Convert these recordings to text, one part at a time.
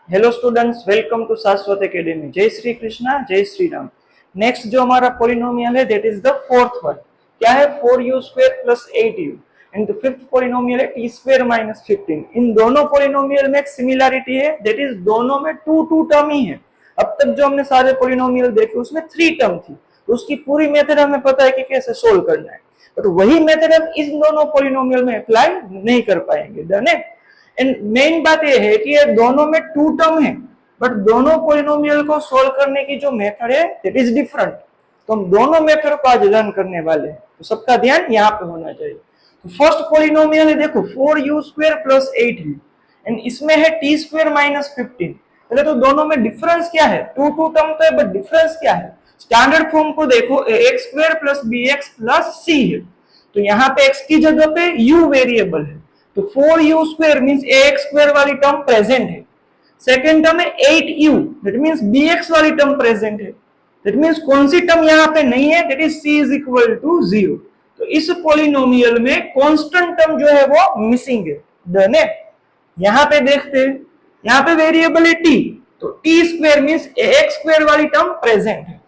Hello students, welcome to शाश्वत academy. जय श्री कृष्णा, जय श्री राम। नेक्स्ट जो हमारा पॉलिनोमियल है that is the fourth one. क्या है? 4u² plus 8u। And the fifth polynomial है t² माइनस 15। इन दोनों पॉलिनोमियल में एक सिमिलैरिटी है, दैट इज दोनों में 2 टर्म ही है। अब तक जो हमने सारे पॉलिनोमियल देखे उसमें 3 टर्म थी, तो उसकी पूरी मेथड हमें पता है कि कैसे सोल्व करना है, बट वही मेथड हम इन दोनों पॉलिनोमियल में अप्लाई नहीं कर पाएंगे। डन है। एंड मेन बात यह है कि ये दोनों में 2 टर्म है, बट दोनों पॉलिनोमियल को सोल्व करने की जो मेथड है दैट इज डिफरेंट। तो हम दोनों मेथड को आज लर्न करने वाले हैं, तो सबका ध्यान यहाँ पे होना चाहिए। तो फर्स्ट पॉलिनोमियल है, देखो 4u² प्लस 8u एंड इसमें है t² माइनस 15। पहले तो दोनों में डिफरेंस क्या है? 2 टर्म तो है, बट डिफरेंस क्या है? स्टैंडर्ड फॉर्म को देखो, ax² plus bx plus c है, तो यहाँ पे x की जगह पे u वेरिएबल है, तो 4u² मींस ax² वाली टर्म प्रेजेंट है। सेकेंड टर्म है 8u, दैट मींस bx वाली टर्म प्रेजेंट है। दैट मींस कौन सी टर्म यहाँ पे नहीं है? That is c is equal to 0। तो इस पॉलिनोमियल में कांस्टेंट टर्म जो है वो मिसिंग है। डन है। यहाँ पे देखते हैं, यहाँ पे वेरिएबल है t, तो t² मींस ax² वाली टर्म प्रेजेंट है।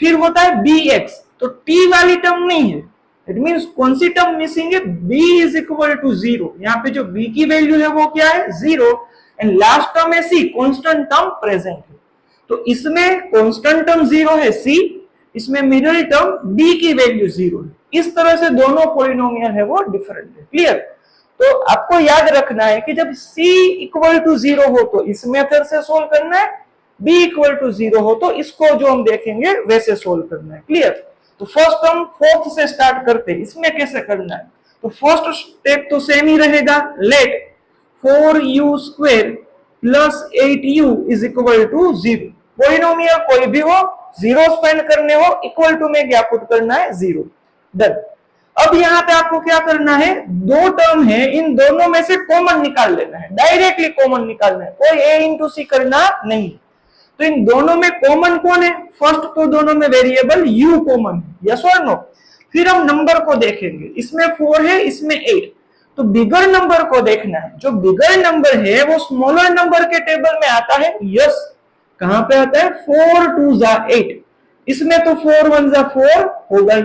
फिर होता है bx, तो t वाली टर्म नहीं है, इट मींस कौन सी टर्म मिसिंग है? b is equal to 0। यहाँ पे जो b की वैल्यू है वो क्या है? 0। एंड लास्ट टर्म है c, कांस्टेंट टर्म प्रेजेंट है। तो इसमें कांस्टेंट टर्म 0 है c, इसमें मिडिल टर्म b की वैल्यू 0 है। इस तरह से दोनों पॉलिनोमियल है वो डिफरेंट है। क्लियर? तो आपको याद रखना है कि जब c इक्वल टू 0 हो तो इस मेथड से सोल्व करना है, b इक्वल टू 0 हो तो इसको जो हम देखेंगे वैसे सोल्व करना है। क्लियर? तो फर्स्ट हम फोर्थ से स्टार्ट करते हैं, इसमें कैसे करना है। तो फर्स्ट स्टेप तो सेम ही रहेगा, let 4u² plus 8u is equal to 0। Polynomial कोई भी हो, जीरो स्पेंड करने हो, इक्वल टू में क्या पुट करना है? 0। डन। अब यहाँ पे आपको क्या करना है? 2 टर्म है, इन दोनों में से कॉमन निकाल लेना है, डायरेक्टली कॉमन निकालना है, कोई a इंटू सी करना नहीं। तो इन दोनों में कॉमन कौन है? फर्स्ट तो दोनों में वेरिएबल u कॉमन है, यस और नो। फिर हम नंबर को देखेंगे, इसमें 4 है, इसमें 8, तो बिगर नंबर को देखना है। जो बिगर नंबर है वो स्मॉलर नंबर के टेबल में आता है, यस। कहां पे आता है? 4 2 जा 8, इसमें तो 4 1 जा 4 होगा ही।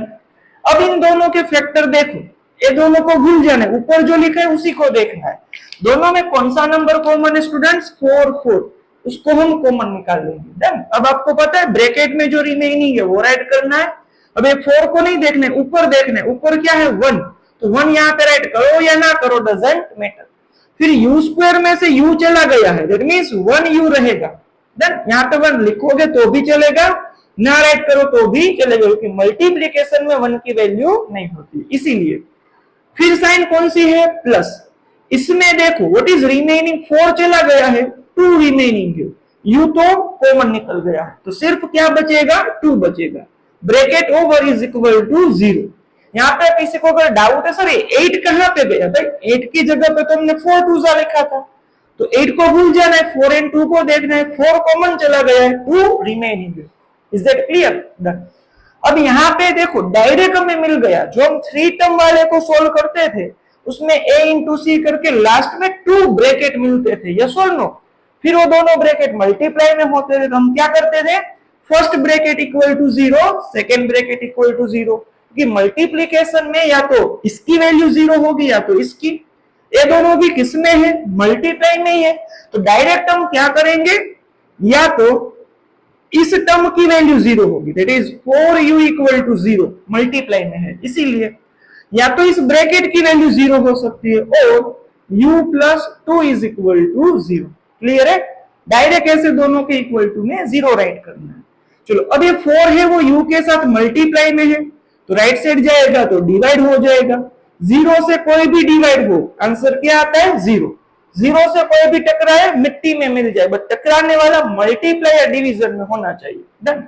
अब इन दोनों के फैक्टर देखो, ये दोनों को भूल जाना है, ऊपर जो लिखा है उसी को देखना है। दोनों में कौन सा नंबर कॉमन है स्टूडेंट्स? 4 4, उसको हम कॉमन निकाल लेंगे। डन। अब आपको पता है ब्रैकेट में जो रिमेनिंग है वो राइट करना है। अब ये 4 को नहीं देखना है, ऊपर देखना है। ऊपर क्या है? 1, तो 1 यहाँ पे राइट करो या ना करो, डजंट मैटर। फिर u² में से u चला गया है, दैट मींस 1u रहेगा। डन। यहाँ पे 1 लिखोगे तो भी चलेगा, ना राइट करो तो भी चलेगा, क्योंकि मल्टीप्लीकेशन में 1 की वैल्यू नहीं होती, इसीलिए। फिर साइन कौन सी है? प्लस। इसमें देखो व्हाट इज रिमेनिंग, 4 चला गया है, 2 रिमेनिंग है, u तो कॉमन निकल गया है, तो सिर्फ क्या बचेगा? 2 बचेगा। Bracket over is equal to 0। यहाँ पे किसी को अगर डाउट है, सर 8 कहाँ पे गया? भाई 8 की जगह पे तो हमने 4 2 सा लिखा था, तो 8 को भूल जाना है, 4 एंड 2 को देखना है। 4 कॉमन चला गया है, 2 रिमेनिंग है। Is that clear? डन। अब यहाँ पे देखो डायरेक्ट हमें मिल गया, जो हम 3 टर्म वाले को सोल्व करते थे उसमें a इंटू सी करके लास्ट में 2 ब्रैकेट मिलते थे, यस और नो। फिर वो दोनों ब्रैकेट मल्टीप्लाई में होते थे, तो हम क्या करते थे? First bracket equal to 0, second bracket equal to 0, क्योंकि मल्टीप्लीकेशन में या तो इसकी वैल्यू 0 होगी या तो इसकी। ये दोनों भी किस में है? मल्टीप्लाई में ही है, तो डायरेक्ट हम क्या करेंगे? या तो इस टर्म की वैल्यू 0 होगी, that is 4u equal to 0, multiply में है इसीलिए, या तो इस ब्रैकेट की वैल्यू 0 हो सकती है, और u plus 2 is equal to 0। Clear है? डायरेक्ट ऐसे दोनों के इक्वल टू में 0 राइट करना है। चलो, अब ये 4 है वो u के साथ मल्टीप्लाई में है, तो राइट साइड जाएगा तो डिवाइड हो जाएगा। 0 से कोई भी डिवाइड हो, आंसर क्या आता है? 0। 0 से कोई भी टकराए मिट्टी में मिल जाए, बट टकराने वाला मल्टीप्लाई या डिवीजन में होना चाहिए। डन।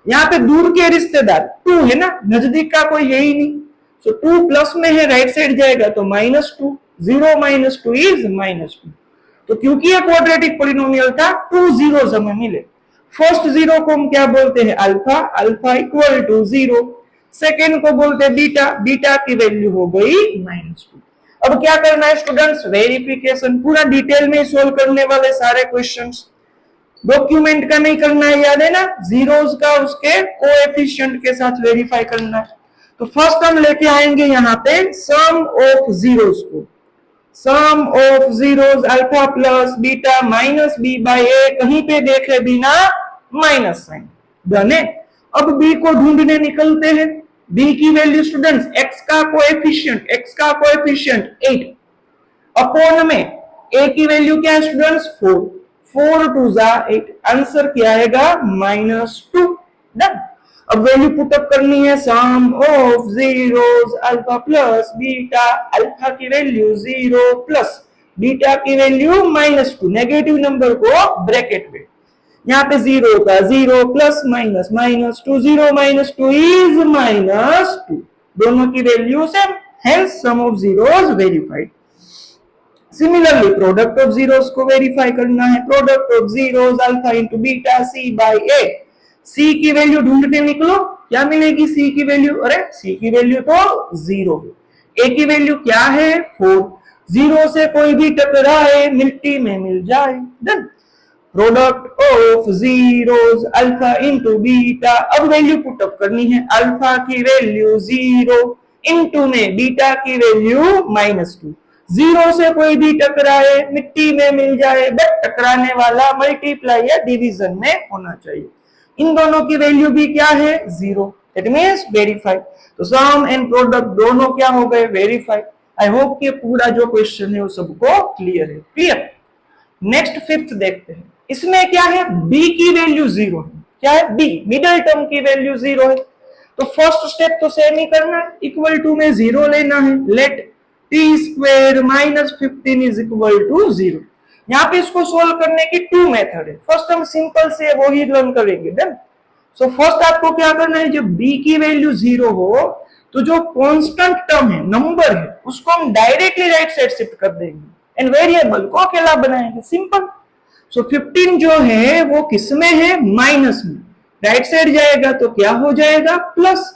यहाँ पे दूर के रिश्तेदार 2 है ना, नजदीक का कोई है ही नहीं, सो 2 प्लस में है, राइट साइड जाएगा तो -2, 0 माइनस 2 इज -2। तो क्योंकि ये क्वाड्रेटिक पॉलिनोमियल था, 2 zeros हमें मिले। फर्स्ट 0 को हम क्या बोलते हैं? Alpha, alpha equal to 0। Second को बोलते हैं बीटा, बीटा की वैल्यू हो गई -2। अब क्या करना है स्टूडेंट्स? वेरिफिकेशन। पूरा डिटेल में सोल्व करने वाले सारे क्वेश्चंस। डॉक्यूमेंट का नहीं करना है, याद है ना, जीरोस का उसके कोएफिशिएंट के साथ वेरीफाई करना है। तो फर्स्ट हम लेके आएंगे यहाँ पे सम ऑफ जीरोस को, sum of zeros alpha plus beta minus B by A, कहीं पे देखे बिना माइनस साइन, डन है। अब बी को ढूंढने निकलते हैं। बी की वैल्यू स्टूडेंट्स एक्स का कोएफिशिएंट 8 अपॉन में ए की वैल्यू क्या है स्टूडेंट्स 4, 4 टू जा 8, आंसर क्या आएगा -2, डन। अब वैल्यू पुटअप करनी है, sum of zeros alpha plus beta, alpha की वैल्यू 0 प्लस बीटा की वैल्यू -2, नेगेटिव नंबर को ब्रैकेट में, यहाँ पे 0 का 0 प्लस माइनस -2, 0 -2 इज -2, दोनों की value same, hence sum of zeros verified. Similarly product of zeros को वेरीफाई करना है, product of zeros alpha into beta C by A, C की वैल्यू ढूंढते निकलो, क्या मिलेगी सी की वैल्यू, अरे सी की वैल्यू तो 0 है, ए की वैल्यू क्या है 4, 0 से कोई भी टकराए मिट्टी में मिल जाए, done. Product of zeros alpha into beta, अब वैल्यू पुटअप करनी है, अल्फा की वैल्यू 0 इंटू में बीटा की वैल्यू -2, 0 से कोई भी टकराए मिट्टी में मिल जाए, बट टकराने वाला मल्टीप्लाई या डिवीजन में होना चाहिए। इन दोनों की वैल्यू भी क्या है 0, इट मींस वेरीफाइड। तो सम एंड प्रोडक्ट दोनों क्या हो गए वेरीफाइड। आई होप कि पूरा जो क्वेश्चन है वो सबको क्लियर है, क्लियर। नेक्स्ट फिफ्थ देखते हैं, इसमें क्या है b की वैल्यू 0 है, क्या है b मिडिल टर्म की वैल्यू 0 है, तो फर्स्ट स्टेप तो सेम ही करना है, इक्वल टू में 0 लेना है, let T square -15 is equal to 0। यहाँ पे इसको सोल्व करने की 2 मेथड है, फर्स्ट हम सिंपल से वो ही लर्न करेंगे, डन। सो फर्स्ट आपको क्या करना है, जब b की वैल्यू 0 हो तो जो कांस्टेंट टर्म है, नंबर है, उसको हम डायरेक्टली राइट साइड शिफ्ट कर देंगे एंड वेरिएबल को अकेला बनाएंगे, सिंपल। सो 15 जो है वो किसमें है, माइनस में, राइट साइड जाएगा तो क्या हो जाएगा plus,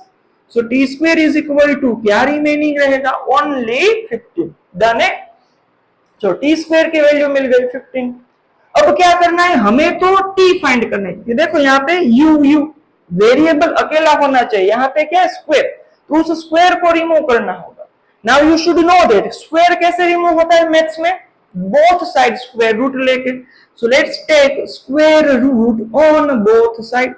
so T square is equal to क्या रिमेनिंग रहेगा ओनली 15, डन है। सो टी स्क्वायर की वैल्यू मिल गई 15। अब क्या करना है, हमें तो टी फाइंड करना है, देखो यहाँ पे यू वेरिएबल अकेला होना चाहिए, यहाँ पे क्या स्क्वायर, तो उस स्क्वायर को रिमूव करना होगा। Now you should know that square कैसे रिमूव होता है मैथ्स में, बोथ साइड स्क्वायर रूट लेके, so let's take square root on both side,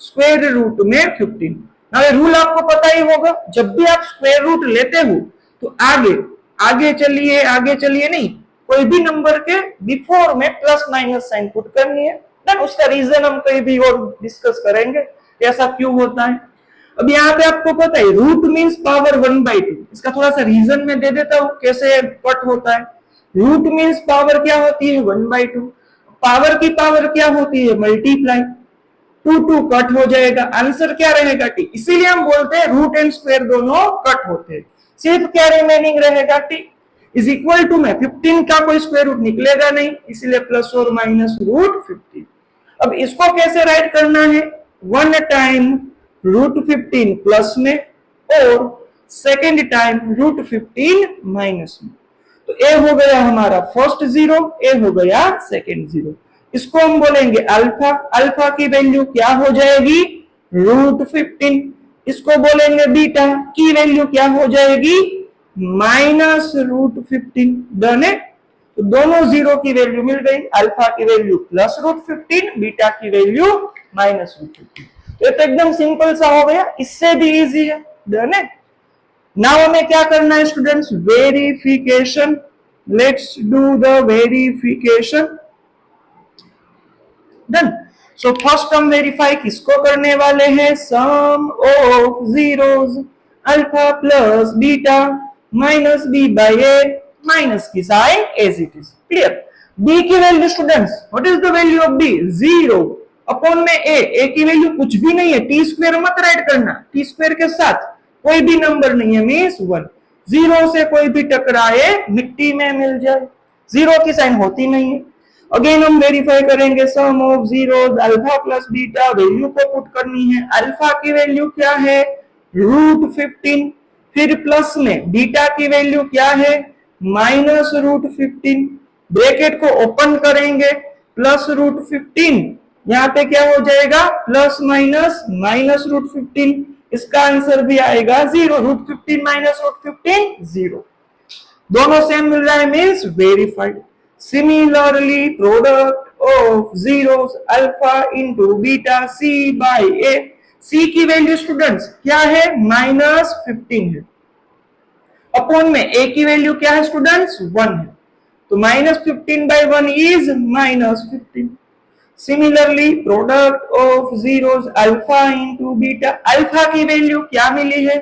square root में 15। नाउ ये रूल आपको पता ही होगा, जब भी आप स्क्वायर रूट लेते हो तो आगे चलिए नहीं, कोई भी नंबर के बिफोर में प्लस माइनस साइन पुट करनी है, देन उसका रीजन हम कहीं भी और डिस्कस करेंगे ऐसा क्यों होता है। अब यहाँ पे आपको पता है रूट मीन्स पावर 1/2, इसका थोड़ा सा रीजन में दे देता हूँ कैसे कट होता है। रूट मीन्स पावर क्या होती है 1/2, पावर की पावर क्या होती है मल्टीप्लाई, 2 कट हो जाएगा, आंसर क्या रहेगा टी, इसीलिए हम बोलते हैं रूट एंड स्क्वायर दोनों कट होते हैं, सिर्फ क्या रिमेनिंग रहेगा टी इज इक्वल टू में 15 का कोई स्क्वायर रूट निकलेगा नहीं, इसलिए प्लस और माइनस रूट 15। अब इसको कैसे राइट करना है, 1 टाइम रूट 15 प्लस में और सेकेंड टाइम रूट 15 माइनस में, तो ए हो गया हमारा फर्स्ट 0, ए हो गया सेकेंड 0, इसको हम बोलेंगे अल्फा, अल्फा की वैल्यू क्या हो जाएगी रूट 15, इसको बोलेंगे बीटा की वैल्यू क्या हो जाएगी माइनस रूट 15, डन है। तो दोनों 0 की वैल्यू मिल गई, अल्फा की वैल्यू प्लस रूट 15, बीटा की वैल्यू माइनस रूट 15, तो एकदम सिंपल सा हो गया, इससे भी इजी है, डन है। नाउ हमें क्या करना है students, verification, let's do the verification, done. So first हम वेरीफाई किसको करने वाले हैं, sum of zeros alpha plus beta minus B by A minus की sign as it is, clear. B की value students, what is the value of B 0 upon में A की value कुछ भी नहीं है, टी स्क्वायर मत राइट करना, टी स्क्वायर के साथ कोई भी नंबर नहीं है मींस 1, 0 से कोई भी टकराए मिट्टी में मिल जाए, 0 की साइन होती नहीं है। अगेन हम वेरीफाई करेंगे sum of zeros alpha plus beta, value को पुट करनी है, अल्फा की वैल्यू क्या है रूट 15, फिर प्लस में बीटा की वैल्यू क्या है माइनस रूट 15, ब्रैकेट को ओपन करेंगे, प्लस रूट 15, यहाँ पे क्या हो जाएगा प्लस माइनस माइनस रूट 15, इसका आंसर भी आएगा 0, रूट 15 माइनस रूट 15 0, दोनों सेम मिल रहा है means verified. Similarly product of zeros alpha into beta C by A, C की वैल्यू स्टूडेंट्स क्या है -15 है, अपॉन में ए की वैल्यू क्या है स्टूडेंट्स 1 है, तो -15/1 is -15। Similarly product of zeros alpha into beta, alpha की वैल्यू क्या मिली है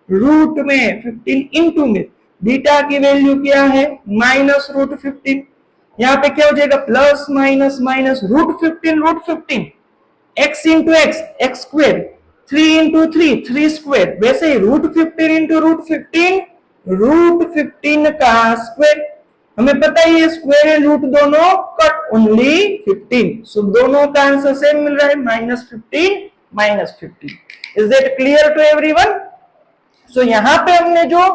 रूट में 15 इंटू में बीटा की वैल्यू क्या है -√15, यहाँ पे क्या हो जाएगा plus minus minus √15 x into x x square, 3 into 3 square, वैसे ही √15 इंटू √15 का स्क्वायर, हमें पता ही है स्क्वायर एंड रूट दोनों कट ओनली 15, सो दोनों का आंसर सेम मिल रहा है -15। Is that clear to everyone? So यहाँ पे हमने जो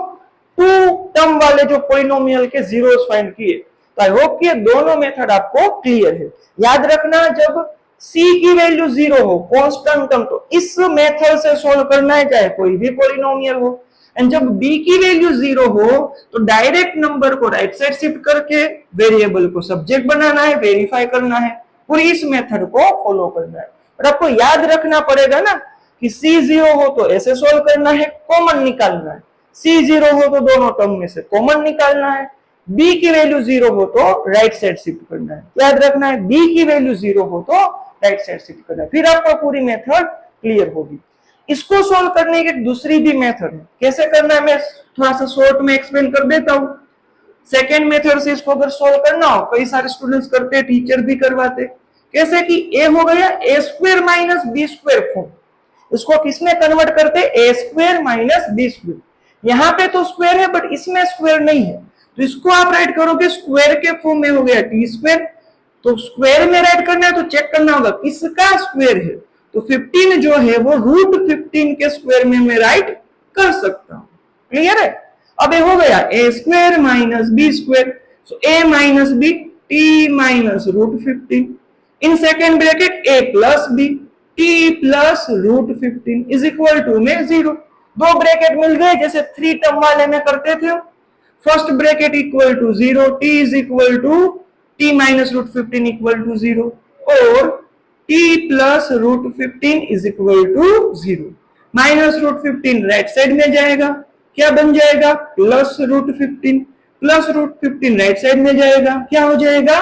2 टर्म वाले जो पॉलिनोमियल के जीरोस फाइंड किए, तो आई होप कि ये दोनों मेथड आपको क्लियर है। याद रखना जब c की वैल्यू 0 हो कांस्टेंट टर्म, तो इस मेथड से सॉल्व करना है चाहे कोई भी पॉलिनोमियल हो, एंड जब b की वैल्यू 0 हो तो डायरेक्ट नंबर को राइट साइड शिफ्ट करके वेरिएबल को सब्जेक्ट बनाना है, वेरीफाई करना है, पूरी इस मेथड को फॉलो करना है। पर आपको याद रखना पड़ेगा ना कि c 0 हो तो ऐसे सॉल्व करना है, कॉमन निकालना है, c 0 हो तो दोनों टर्म में से कॉमन निकालना है, b की वैल्यू 0 हो तो राइट साइड शिफ्ट करना है, याद रखना है b की वैल्यू 0 हो तो राइट साइड शिफ्ट करना है, फिर आपको पूरी मेथड क्लियर होगी। इसको सोल्व करने की दूसरी भी मेथड है, कैसे करना है मैं थोड़ा सा शॉर्ट में एक्सप्लेन कर देता हूं। सेकेंड मेथड से इसको अगर सोल्व करना हो, कई सारे स्टूडेंट्स करते हैं, टीचर भी करवाते, कैसे कि a हो गया a square minus B square form, इसको किसमें कन्वर्ट करते a square minus B square, यहाँ पे तो स्क्वायर है बट इसमें स्क्वायर नहीं है, तो इसको आप राइट करोगे स्क्वायर के फॉर्म में हो गया टी स्क्वायर, तो स्क्वायर में राइट करना है तो चेक करना होगा किसका स्क्वायर है, तो 15 जो है वो √15 के स्क्वायर में मैं राइट कर सकता हूं, क्लियर है। अब ये हो गया a square minus B square, so a minus B T minus √15 in second bracket a plus B T plus √15 is equal to में 0, दो ब्रैकेट मिल गए जैसे 3 टर्म वाले में करते थे, first bracket equal to 0, t is equal to t minus √15 equal to 0 और t plus √15 is equal to 0, minus √15 right side में जाएगा, क्या बन जाएगा प्लस √15, प्लस √15 राइट साइड में जाएगा, क्या हो जाएगा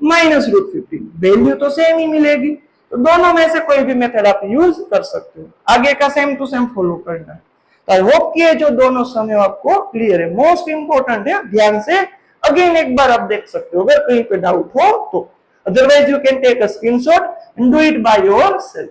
माइनस √15, वैल्यू तो सेम ही मिलेगी, तो दोनों में से कोई भी मेथड आप यूज कर सकते हो, आगे का सेम टू सेम फॉलो करना है। तो आई होप कि जो दोनों समय आपको क्लियर है, मोस्ट इंपोर्टेंट है, ध्यान से अगेन एक बार आप देख सकते हो अगर कहीं पे डाउट हो तो, otherwise you can take a screenshot and do it by yourself.